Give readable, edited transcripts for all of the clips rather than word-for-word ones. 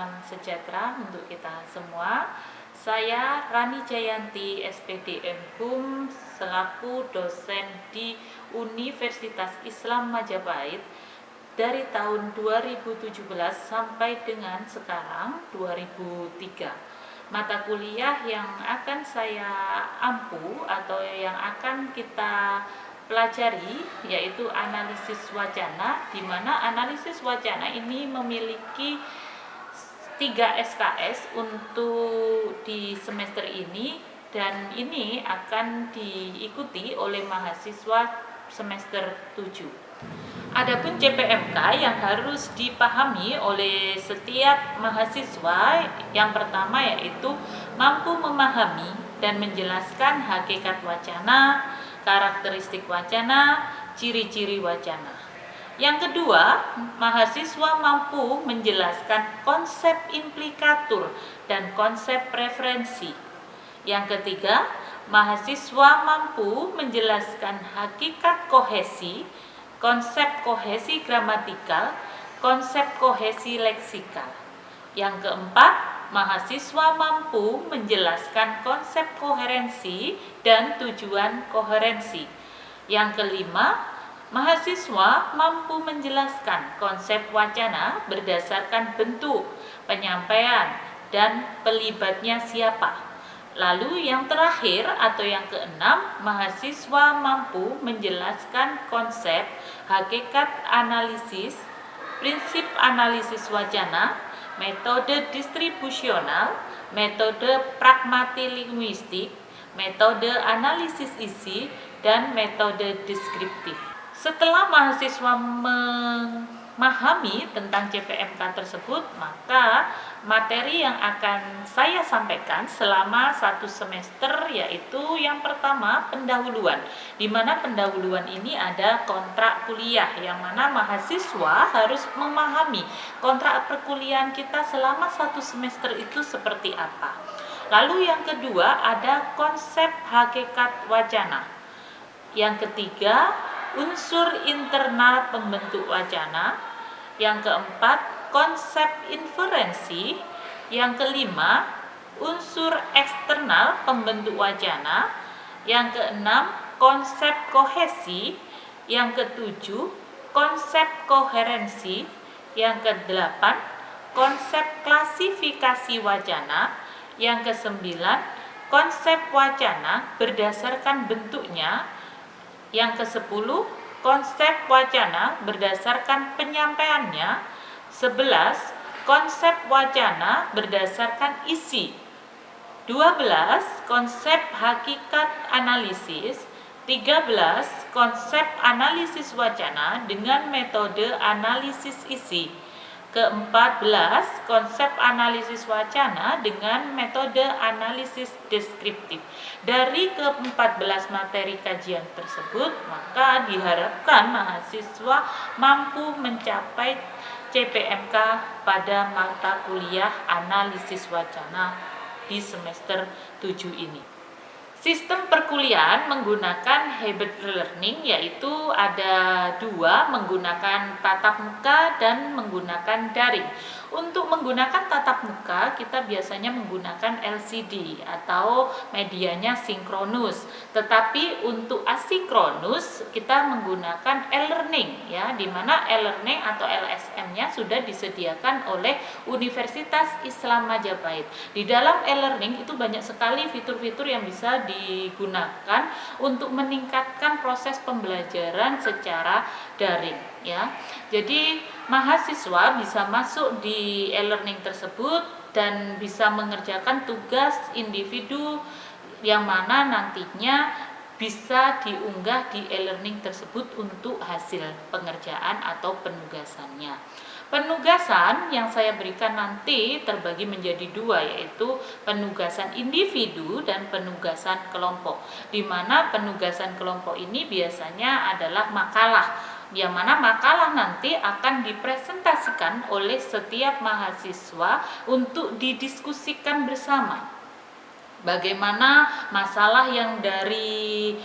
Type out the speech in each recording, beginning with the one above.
salam sejahtera untuk kita semua. Saya Rani Jayanti, SPDM HUM, selaku dosen di Universitas Islam Majapahit dari tahun 2017 sampai dengan sekarang 2003. Mata kuliah yang akan saya ampu atau yang akan kita pelajari yaitu analisis wacana, di mana analisis wacana ini memiliki 3 SKS untuk di semester ini, dan ini akan diikuti oleh mahasiswa semester 7. Adapun CPMK yang harus dipahami oleh setiap mahasiswa, yang pertama yaitu mampu memahami dan menjelaskan hakikat wacana, karakteristik wacana, ciri-ciri wacana. Yang kedua, mahasiswa mampu menjelaskan konsep implikatur dan konsep preferensi. Yang ketiga, mahasiswa mampu menjelaskan hakikat kohesi, konsep kohesi gramatikal, konsep kohesi leksikal. Yang keempat, mahasiswa mampu menjelaskan konsep koherensi dan tujuan koherensi. Yang kelima, mahasiswa mampu menjelaskan konsep wacana berdasarkan bentuk, penyampaian, dan pelibatnya siapa. Lalu yang terakhir atau yang keenam, mahasiswa mampu menjelaskan konsep, hakikat analisis, prinsip analisis wacana, metode distribusional, metode pragmatilinguistik, metode analisis isi, dan metode deskriptif. Setelah mahasiswa memahami tentang CPMK tersebut, maka materi yang akan saya sampaikan selama 1 semester yaitu yang pertama pendahuluan, di mana pendahuluan ini ada kontrak kuliah, yang mana mahasiswa harus memahami kontrak perkuliahan kita selama 1 semester itu seperti apa. Lalu yang kedua ada konsep hakikat wacana. Yang ketiga, unsur internal pembentuk wacana. Yang keempat, konsep inferensi. Yang kelima, unsur eksternal pembentuk wacana. Yang keenam, konsep kohesi. Yang ketujuh, konsep koherensi. Yang kedelapan, konsep klasifikasi wacana. Yang kesembilan, konsep wacana berdasarkan bentuknya. Yang ke-10, konsep wacana berdasarkan penyampaiannya. 11, konsep wacana berdasarkan isi. 12, konsep hakikat analisis. 13, konsep analisis wacana dengan metode analisis isi. Ke-14, konsep analisis wacana dengan metode analisis deskriptif. Dari ke-14 materi kajian tersebut, maka diharapkan mahasiswa mampu mencapai CPMK pada mata kuliah analisis wacana di semester 7 ini. Sistem perkuliahan menggunakan hybrid learning, yaitu ada 2, menggunakan tatap muka dan menggunakan daring. Untuk menggunakan tatap muka, kita biasanya menggunakan LCD atau medianya sinkronus. Tetapi untuk asinkronus, kita menggunakan e-learning, ya, di mana e-learning atau LSM-nya sudah disediakan oleh Universitas Islam Majapahit. Di dalam e-learning itu banyak sekali fitur-fitur yang bisa digunakan untuk meningkatkan proses pembelajaran secara daring, ya. Jadi mahasiswa bisa masuk di e-learning tersebut dan bisa mengerjakan tugas individu yang mana nantinya bisa diunggah di e-learning tersebut untuk hasil pengerjaan atau penugasannya. Penugasan yang saya berikan nanti terbagi menjadi 2, yaitu penugasan individu dan penugasan kelompok. Di mana penugasan kelompok ini biasanya adalah makalah, yang mana makalah nanti akan dipresentasikan oleh setiap mahasiswa untuk didiskusikan bersama. Bagaimana masalah yang dari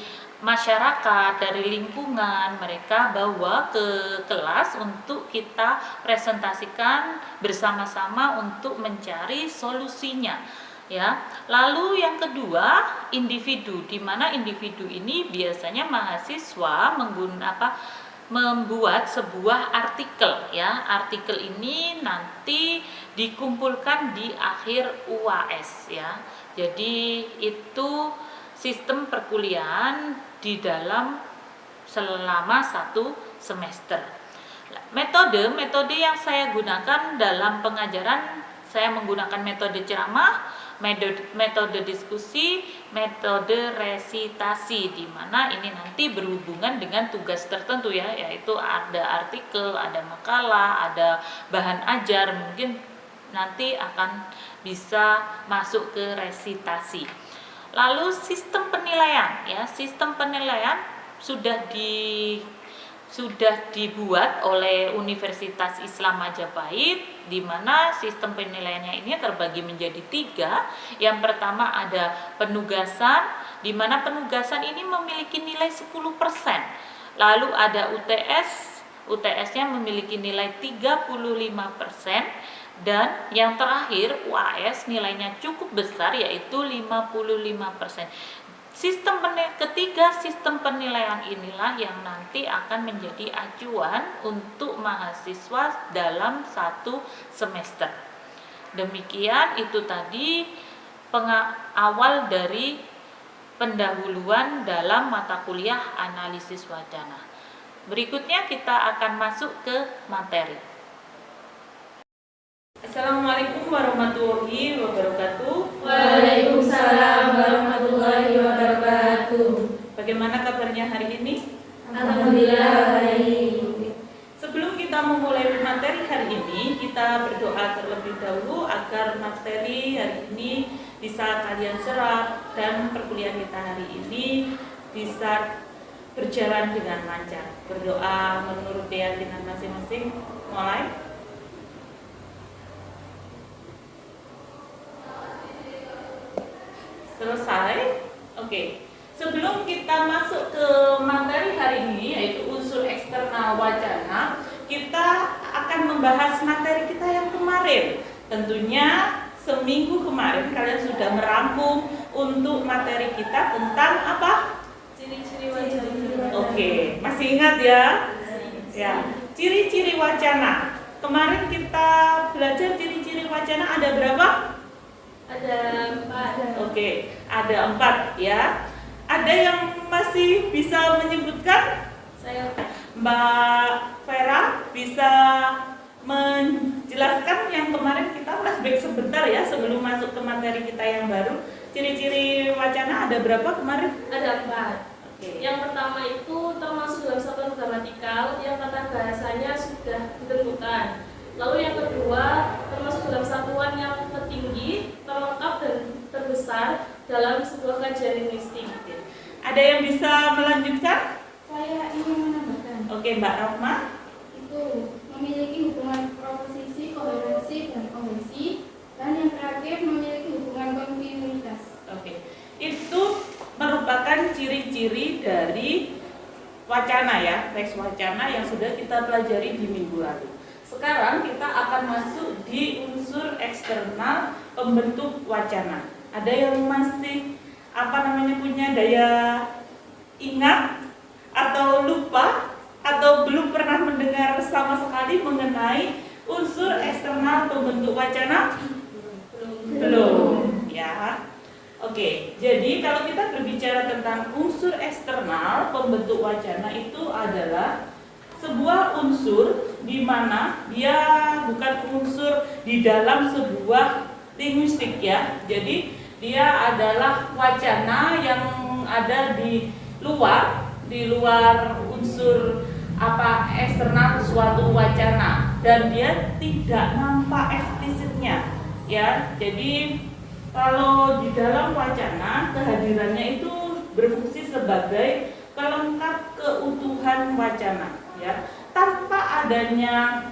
masyarakat, dari lingkungan, mereka bawa ke kelas untuk kita presentasikan bersama-sama untuk mencari solusinya, ya. Lalu yang kedua, individu, di mana individu ini biasanya mahasiswa membuat sebuah artikel, ya. Artikel ini nanti dikumpulkan di akhir UAS, ya. Jadi itu sistem perkuliahan di dalam selama 1 semester. Metode yang saya gunakan dalam pengajaran, saya menggunakan metode ceramah, metode diskusi, metode resitasi, di mana ini nanti berhubungan dengan tugas tertentu, ya, yaitu ada artikel, ada makalah, ada bahan ajar, mungkin nanti akan bisa masuk ke resitasi. Lalu sistem penilaian, ya, sistem penilaian sudah dibuat oleh Universitas Islam Majapahit, di mana sistem penilaiannya ini terbagi menjadi 3. Yang pertama ada penugasan, di mana penugasan ini memiliki nilai 10%. Lalu ada UTS-nya memiliki nilai 35%. Dan yang terakhir UAS nilainya cukup besar, yaitu 55%. Ketiga sistem penilaian inilah yang nanti akan menjadi acuan untuk mahasiswa dalam 1 semester. Demikian itu tadi awal dari pendahuluan dalam mata kuliah analisis wacana. Berikutnya kita akan masuk ke materi. Assalamualaikum warahmatullahi wabarakatuh. Waalaikumsalam warahmatullahi wabarakatuh. Bagaimana kabarnya hari ini? Alhamdulillah baik. Sebelum kita memulai materi hari ini, kita berdoa terlebih dahulu agar materi hari ini bisa kalian serap dan perkuliahan kita hari ini bisa berjalan dengan lancar. Berdoa menurut keyakinan masing-masing. Mulai. Selesai. Oke. Sebelum kita masuk ke materi hari ini, yaitu unsur eksternal wacana, kita akan membahas materi kita yang kemarin. Tentunya seminggu kemarin kalian sudah merangkum untuk materi kita tentang apa? Ciri-ciri wacana. Oke, masih ingat ya? Ya, ciri-ciri wacana. Kemarin kita belajar ciri-ciri wacana ada berapa? Ada 4. Oke, ada 4 ya. Ada yang masih bisa menyebutkan? Saya Mbak Vera bisa menjelaskan yang kemarin kita flashback sebentar ya sebelum masuk ke materi kita yang baru. Ciri-ciri wacana ada berapa kemarin? ada 4. Oke. Yang pertama itu termasuk dalam satuan gramatikal yang tata bahasanya sudah ditentukan. Lalu yang kedua termasuk dalam satuan yang tertinggi, terlengkap dan terbesar dalam sebuah kajian linguistik. Ada yang bisa melanjutkan? Saya ingin menambahkan. Oke, Mbak Rahma. Itu memiliki hubungan proposisi, koherensi, dan kohesi. Dan yang terakhir memiliki hubungan kontinuitas. Oke. Itu merupakan ciri-ciri dari wacana ya, teks wacana yang sudah kita pelajari di minggu lalu. Sekarang kita akan masuk di unsur eksternal pembentuk wacana. Ada yang masih punya daya ingat atau lupa atau belum pernah mendengar sama sekali mengenai unsur eksternal pembentuk wacana? Belum, ya. Oke, jadi kalau kita berbicara tentang unsur eksternal pembentuk wacana itu adalah sebuah unsur di mana dia bukan unsur di dalam sebuah linguistik ya. Jadi dia adalah wacana yang ada di luar unsur eksternal suatu wacana dan dia tidak nampak eksplisitnya ya. Jadi kalau di dalam wacana kehadirannya itu berfungsi sebagai pelengkap keutuhan wacana ya. Tanpa adanya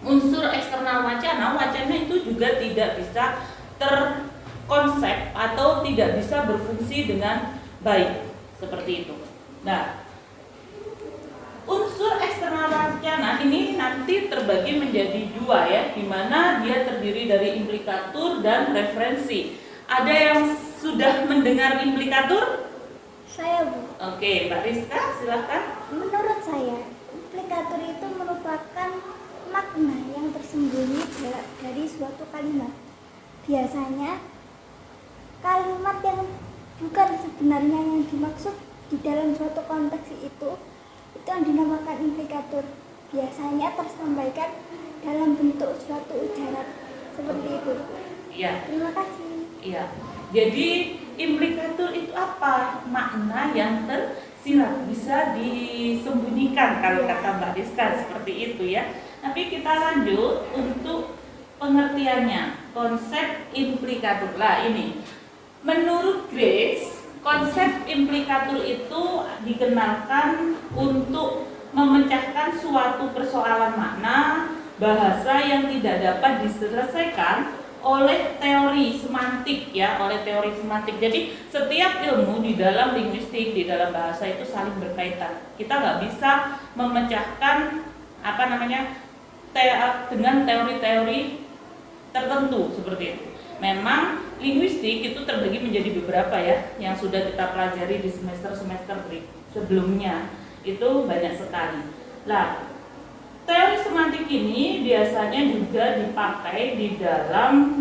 unsur eksternal wacana itu juga tidak bisa terkonsep atau tidak bisa berfungsi dengan baik. Seperti itu. Nah, unsur eksternal wacana ini nanti terbagi menjadi dua ya, di mana dia terdiri dari implikatur dan referensi. Ada yang sudah mendengar implikatur? Saya, Bu. Oke, Mbak Rizka silahkan. Menurut saya, implikatur itu merupakan makna yang tersembunyi dari suatu kalimat. Biasanya, kalimat yang bukan sebenarnya yang dimaksud di dalam suatu konteks itu yang dinamakan implikatur. Biasanya tersampaikan dalam bentuk suatu ujaran. Seperti itu. Iya. Terima kasih. Iya. Jadi implikatur itu apa? Makna yang tersirat, bisa disembunyikan kalau kata Mbak Rizka, seperti itu ya. Tapi kita lanjut untuk pengertiannya. Konsep implikatur lah ini. Menurut Grace, konsep implikatur itu dikenalkan untuk memecahkan suatu persoalan makna bahasa yang tidak dapat diselesaikan oleh teori semantik ya, oleh teori semantik. Jadi setiap ilmu di dalam linguistik, di dalam bahasa itu saling berkaitan. Kita nggak bisa memecahkan dengan teori-teori tertentu seperti itu. Memang linguistik itu terbagi menjadi beberapa ya, yang sudah kita pelajari di semester-semester sebelumnya. Itu banyak sekali. Nah, teori semantik ini biasanya juga dipakai di dalam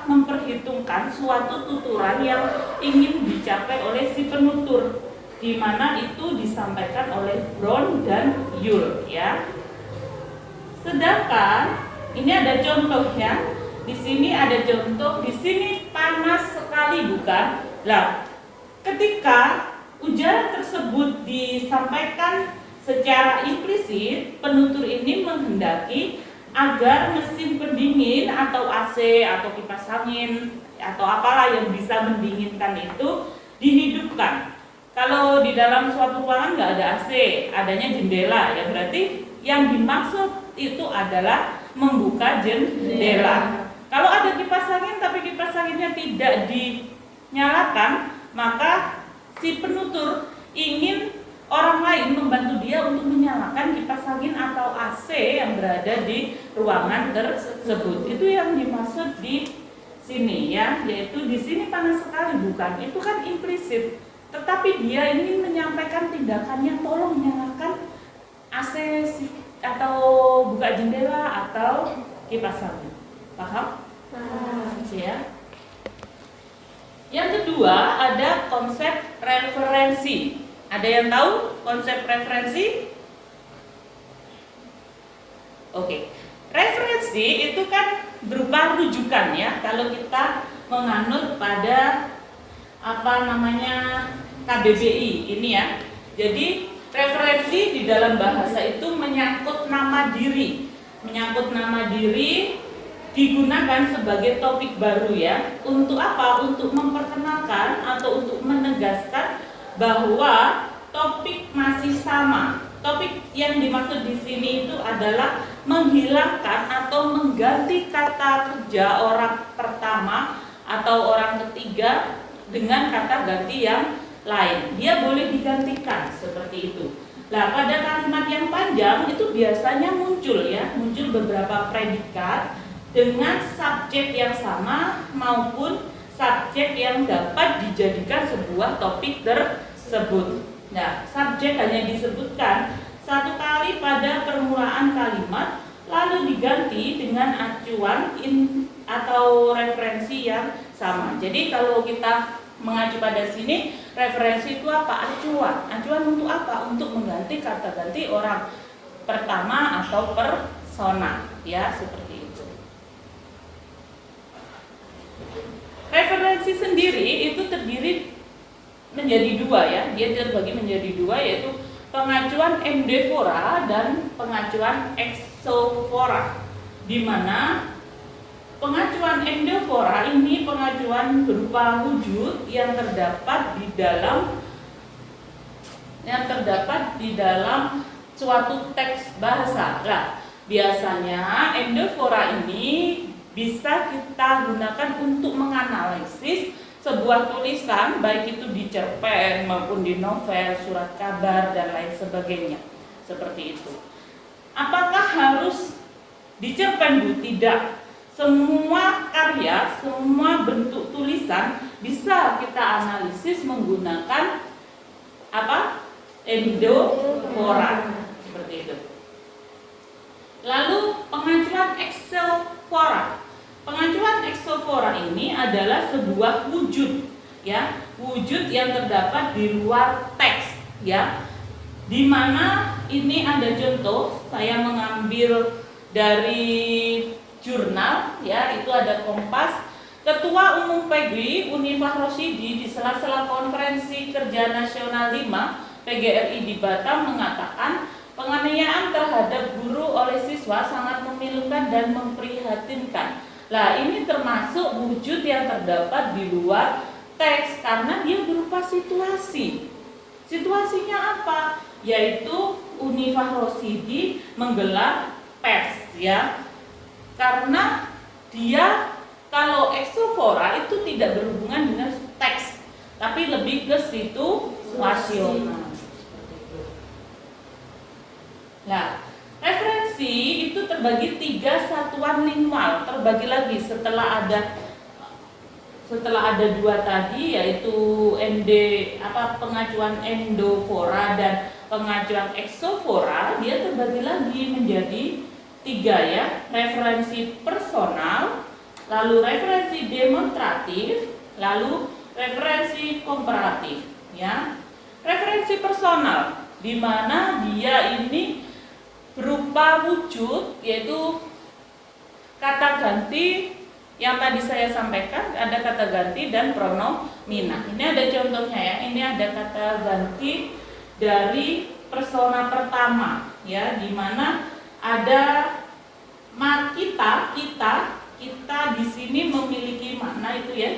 memperhitungkan suatu tuturan yang ingin dicapai oleh si penutur, di mana itu disampaikan oleh Brown dan Yule ya. Sedangkan ini ada contohnya. Di sini ada contoh, di sini panas sekali bukan? Lah, ketika ujaran tersebut disampaikan secara implisit, penutur ini menghendaki agar mesin pendingin atau AC atau kipas angin atau apalah yang bisa mendinginkan itu dihidupkan. Kalau di dalam suatu ruangan nggak ada AC, adanya jendela, ya berarti yang dimaksud itu adalah membuka jendela. Kalau ada kipas angin tapi kipas anginnya tidak dinyalakan, maka si penutur ingin orang lain membantu dia untuk menyalakan kipas angin atau AC yang berada di ruangan tersebut. Itu yang dimaksud di sini ya, yaitu di sini panas sekali bukan? Itu kan implisit. Tetapi dia ingin menyampaikan tindakannya, tolong nyalakan AC atau buka jendela atau kipas angin. Paham? Ya. Yang kedua ada konsep referensi. Ada yang tahu konsep referensi? Oke. Referensi itu kan berupa rujukan ya. Kalau kita menganut pada KBBI ini ya. Jadi referensi di dalam bahasa itu menyangkut nama diri. Menyangkut nama diri digunakan sebagai topik baru ya. Untuk apa? Untuk memperkenalkan atau untuk menegaskan bahwa topik masih sama. Topik yang dimaksud di sini itu adalah menghilangkan atau mengganti kata kerja orang pertama atau orang ketiga dengan kata ganti yang lain. Dia boleh digantikan seperti itu. Nah, pada kalimat yang panjang itu biasanya muncul beberapa predikat dengan subjek yang sama maupun subjek yang dapat dijadikan sebuah topik tersebut. Nah, subjek hanya disebutkan satu kali pada permulaan kalimat, lalu diganti dengan acuan atau referensi yang sama. Jadi kalau kita mengacu pada sini, referensi itu apa? Acuan. Acuan untuk apa? Untuk mengganti kata ganti orang pertama atau persona, ya seperti itu. Referensi sendiri itu terdiri menjadi dua ya, dia terbagi menjadi dua, yaitu pengacuan endofora dan pengacuan exofora. Di mana pengacuan endofora ini pengacuan berupa wujud yang terdapat di dalam suatu teks bahasa. Nah, biasanya endofora ini bisa kita gunakan untuk menganalisis sebuah tulisan, baik itu di cerpen maupun di novel, surat kabar dan lain sebagainya. Seperti itu. Apakah harus di cerpen, Bu? Tidak. Semua karya, semua bentuk tulisan bisa kita analisis menggunakan apa? Endofora. Seperti itu. Lalu pengacuan exofora. Pengacuan exofora ini adalah sebuah wujud, ya, wujud yang terdapat di luar teks, ya. Di mana ini ada contoh, saya mengambil dari jurnal, ya, itu ada Kompas. Ketua Umum PGRI Unifah Rosyidi di sela-sela Konferensi Kerja Nasional 5 PGRI di Batam mengatakan penganiayaan terhadap guru oleh siswa sangat memilukan dan memprihatinkan. Lah, ini termasuk wujud yang terdapat di luar teks karena dia berupa situasi. Situasinya apa? Yaitu Unifah Rosyidi menggelar pers, ya. Karena dia kalau exofora itu tidak berhubungan dengan teks, tapi lebih ke situasional. Nah, referensi itu terbagi 3 satuan lingual, terbagi lagi setelah ada 2 tadi, yaitu pengacuan endofora dan pengacuan exofora, dia terbagi lagi menjadi 3, ya, referensi personal, lalu referensi demonstratif, lalu referensi komparatif, ya. Referensi personal di mana dia ini berupa wujud, yaitu kata ganti yang tadi saya sampaikan, ada kata ganti dan pronomina. Ini ada contohnya, ya. Ini ada kata ganti dari persona pertama, ya, di mana ada kita di sini memiliki makna itu, ya,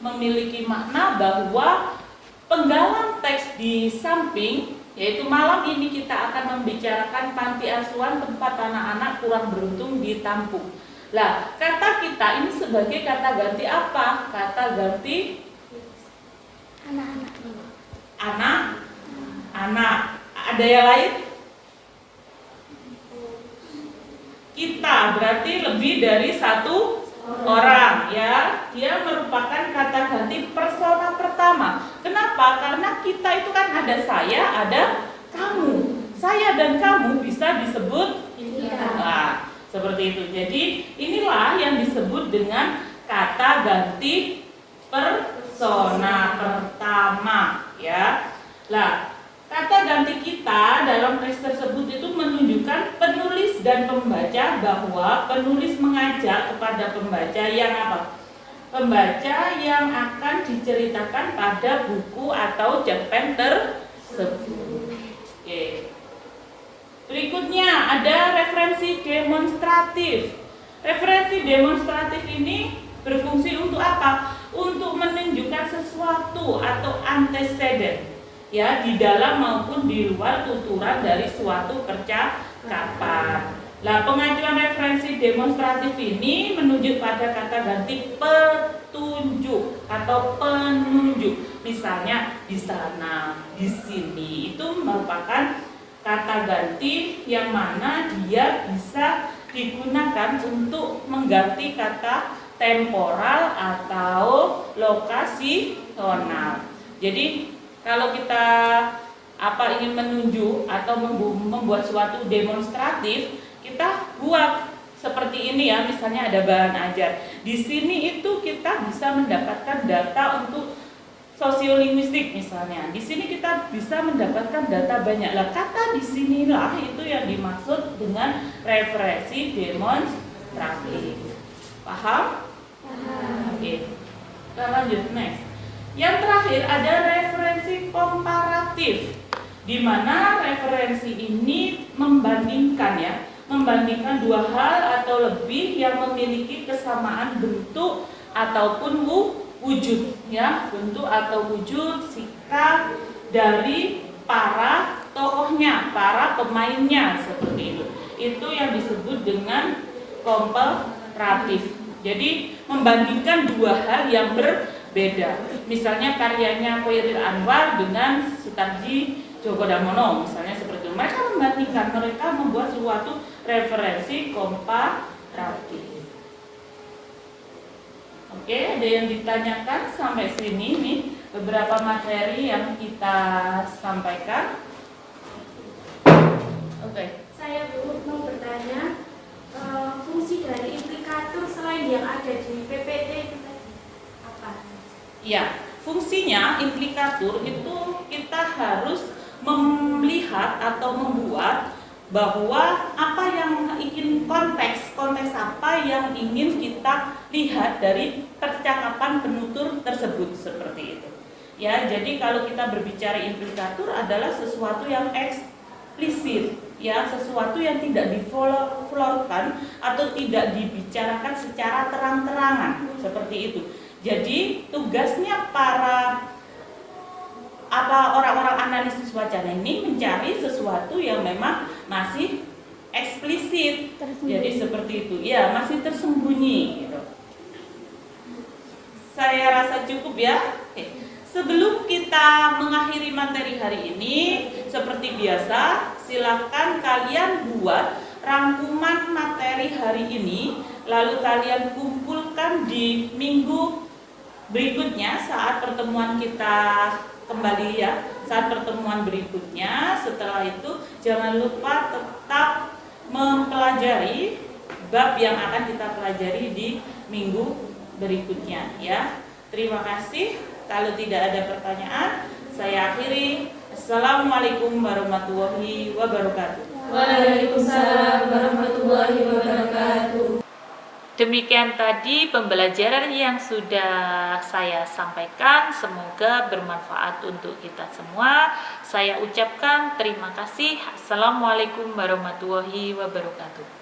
memiliki makna bahwa penggalan teks di samping, yaitu malam ini kita akan membicarakan panti asuhan tempat anak-anak kurang beruntung ditampung. Lah, kata kita ini sebagai kata ganti apa? Kata ganti anak. Ada yang lain? Kita berarti lebih dari 1 orang, ya. Dia merupakan kata ganti persona pertama. Kenapa? Karena kita itu kan ada saya, ada kamu. Saya dan kamu bisa disebut kita. Nah, seperti itu. Jadi inilah yang disebut dengan kata ganti persona pertama, ya. Lah, kata ganti kita dalam teks tersebut itu menunjukkan penulis dan pembaca, bahwa penulis mengajak kepada pembaca yang apa? Pembaca yang akan diceritakan pada buku atau cerpen tersebut. Oke. Berikutnya ada referensi demonstratif. Referensi demonstratif ini berfungsi untuk apa? Untuk menunjukkan sesuatu atau antecedent, ya, di dalam maupun di luar tuturan dari suatu percakapan. Lah, pengajuan referensi demonstratif ini menunjuk pada kata ganti petunjuk atau penunjuk. Misalnya di sana, di sini, itu merupakan kata ganti yang mana dia bisa digunakan untuk mengganti kata temporal atau lokasional. Jadi kalau kita ingin menunjuk atau membuat suatu demonstratif, kita buat seperti ini, ya. Misalnya ada bahan ajar. Di sini itu kita bisa mendapatkan data untuk sosiolinguistik misalnya. Di sini kita bisa mendapatkan data banyak. Lah, kata di sinilah itu yang dimaksud dengan referensi demonstratif. Paham? Oke. Kita lanjut next. Yang terakhir ada referensi komparatif, di mana referensi ini membandingkan, ya, membandingkan 2 hal atau lebih yang memiliki kesamaan bentuk ataupun wujud, ya, bentuk atau wujud sikap dari para tokohnya, para pemainnya, seperti itu. Itu yang disebut dengan komparatif. Jadi membandingkan 2 hal yang berbeda. beda. Misalnya karyanya Khairil Anwar dengan Sutarji Djoko Damono, misalnya seperti itu. Mereka membandingkan, mereka membuat suatu referensi komparatif. Oke, ada yang ditanyakan sampai sini nih beberapa materi yang kita sampaikan. Oke. Saya mau bertanya, fungsi dari implikator selain yang ada di PPT itu tadi apa? Ya, fungsinya implikator itu kita harus melihat atau membuat bahwa apa yang ingin konteks apa yang ingin kita lihat dari percakapan penutur tersebut, seperti itu. Ya, jadi kalau kita berbicara implikator adalah sesuatu yang eksplisit, ya, sesuatu yang tidak diflorkan atau tidak dibicarakan secara terang-terangan, seperti itu. Jadi tugasnya para orang-orang analisis wacana ini mencari sesuatu yang memang masih eksplisit, jadi seperti itu, ya, masih tersembunyi gitu. Saya rasa cukup ya. Oke. Sebelum kita mengakhiri materi hari ini, seperti biasa, silakan kalian buat rangkuman materi hari ini, lalu kalian kumpulkan di minggu berikutnya saat pertemuan kita kembali ya, saat pertemuan berikutnya. Setelah itu jangan lupa tetap mempelajari bab yang akan kita pelajari di minggu berikutnya ya. Terima kasih. Kalau tidak ada pertanyaan, saya akhiri. Assalamualaikum warahmatullahi wabarakatuh. Waalaikumsalam warahmatullahi wabarakatuh. Demikian tadi pembelajaran yang sudah saya sampaikan, semoga bermanfaat untuk kita semua. Saya ucapkan terima kasih. Assalamualaikum warahmatullahi wabarakatuh.